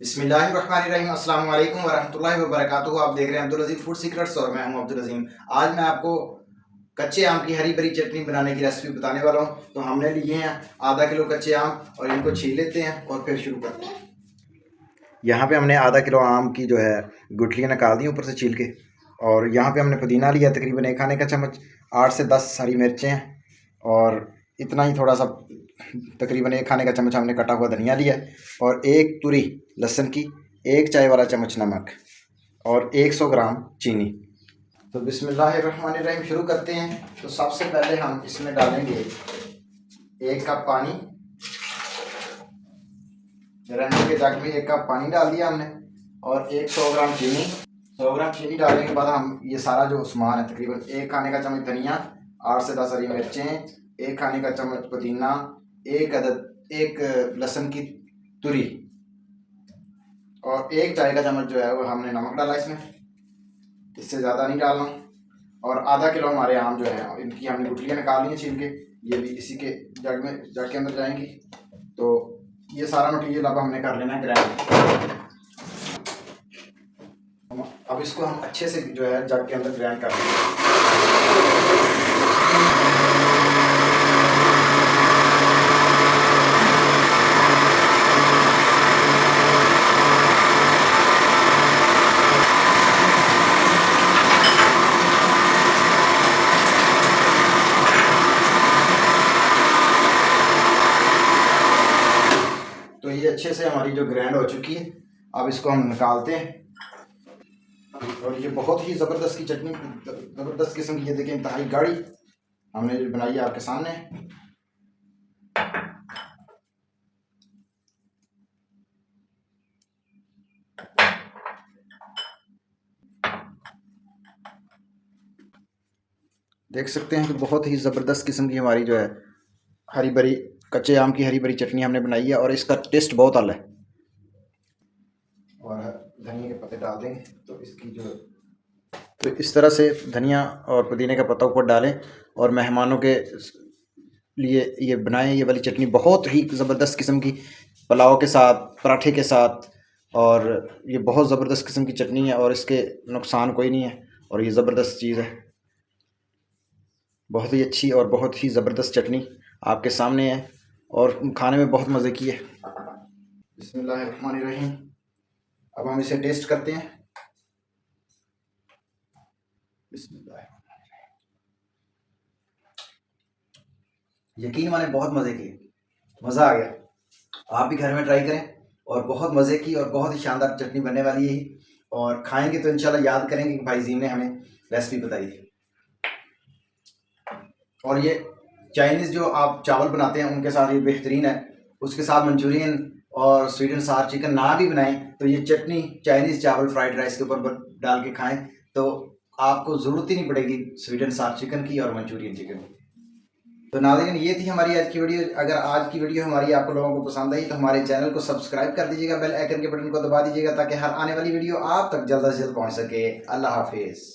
बिस्मिल्लाहिर्रहमानिर्रहीम अस्सलाम वालेकुम वरहमतुल्लाहि वबरकातुहू। आप देख रहे हैं अब्दुल अजीम फूड सीक्रेट्स और मैं हूं अब्दुल अजीम। आज मैं आपको कच्चे आम की हरी भरी चटनी बनाने की रेसिपी बताने वाला हूं। तो हमने लिए हैं आधा किलो कच्चे आम और इनको छील लेते हैं और फिर शुरू करते हैं। यहाँ पे हमने आधा किलो आम की जो है गुठलियाँ निकाल दी ऊपर से छील के, और यहाँ पे हमने पुदीना लिया तकरीबन 1 खाने का चम्मच, 8 से 10 हरी मिर्चें हैं और इतना ही थोड़ा सा तकरीबन 1 खाने का चम्मच हमने कटा हुआ धनिया लिया और 1 तुरी लहसुन की, 1 चाय वाला चम्मच नमक और 100 ग्राम चीनी। तो बिस्मिल्लाहिर्रहमानिर्रहीम शुरू करते हैं। तो सबसे पहले हम इसमें डालेंगे 1 कप पानी। रहने के जग में 1 कप पानी डाल दिया हमने और 100 ग्राम चीनी। 100 ग्राम चीनी डालने के बाद हम ये सारा जो सामान है तकरीबन 1 खाने का चम्मच धनिया, 8 से 10 हरी मिर्चें, 1 खाने का चम्मच पुदीना, 1 लहसुन की तुरी और 1 चाय का चम्मच जो है वो हमने नमक डाला इसमें, इससे ज़्यादा नहीं डालना। और आधा किलो हमारे आम जो है इनकी हमने गुठलियाँ निकाल ली हैं छील के, ये भी इसी के जग के अंदर जाएंगी। तो ये सारा मटीरियल अब हमने कर लेना है ग्राइंड। अब इसको हम अच्छे से जो है जग के अंदर ग्राइंड कर लेंगे। तो ये अच्छे से हमारी जो ग्राइंड हो चुकी है, अब इसको हम निकालते हैं। और ये बहुत ही ज़बरदस्त की चटनी, ज़बरदस्त किस्म की, ये देखें इंतहाई गाढ़ी हमने जो बनाई है आपके सामने। देख सकते हैं कि बहुत ही ज़बरदस्त किस्म की हमारी जो है हरी भरी कच्चे आम की हरी भरी चटनी हमने बनाई है और इसका टेस्ट बहुत अलग है। और धनिया के पत्ते डाल देंगे। तो इसकी जो तो इस तरह से धनिया और पुदीने का पत्ता ऊपर डालें और मेहमानों के लिए ये बनाएं। ये वाली चटनी बहुत ही ज़बरदस्त किस्म की, पुलाव के साथ, पराठे के साथ, और ये बहुत ज़बरदस्त किस्म की चटनी है और इसके नुकसान कोई नहीं है और ये ज़बरदस्त चीज़ है। बहुत ही अच्छी और बहुत ही ज़बरदस्त चटनी आपके सामने है और खाने में बहुत मज़े की है। बिस्मिल्लाहिर्रहमानिर्रहीम। अब हम इसे टेस्ट करते हैं। यकीन माने बहुत मज़े की, मज़ा आ गया। आप भी घर में ट्राई करें और बहुत मज़े की और बहुत ही शानदार चटनी बनने वाली है। और खाएंगे तो इंशाल्लाह याद करेंगे कि भाई जीम ने हमें रेसिपी बताई थी। और ये चाइनीज़ जो आप चावल बनाते हैं उनके साथ ये बेहतरीन है। उसके साथ मंचूरियन और स्वीट एंड सार चिकन ना भी बनाएं तो ये चटनी चाइनीज़ चावल फ्राइड राइस के ऊपर डाल के खाएं तो आपको ज़रूरत ही नहीं पड़ेगी स्वीट एंड सार चिकन की और मंचूरियन चिकन की। तो नाज़रीन, ये थी हमारी आज की वीडियो। अगर आज की वीडियो हमारी आप लोगों को पसंद आई तो हमारे चैनल को सब्सक्राइब कर दीजिएगा, बेल आइकन के बटन को दबा दीजिएगा ताकि हर आने वाली वीडियो आप तक जल्द से जल्द पहुंच सके। अल्लाह हाफिज़।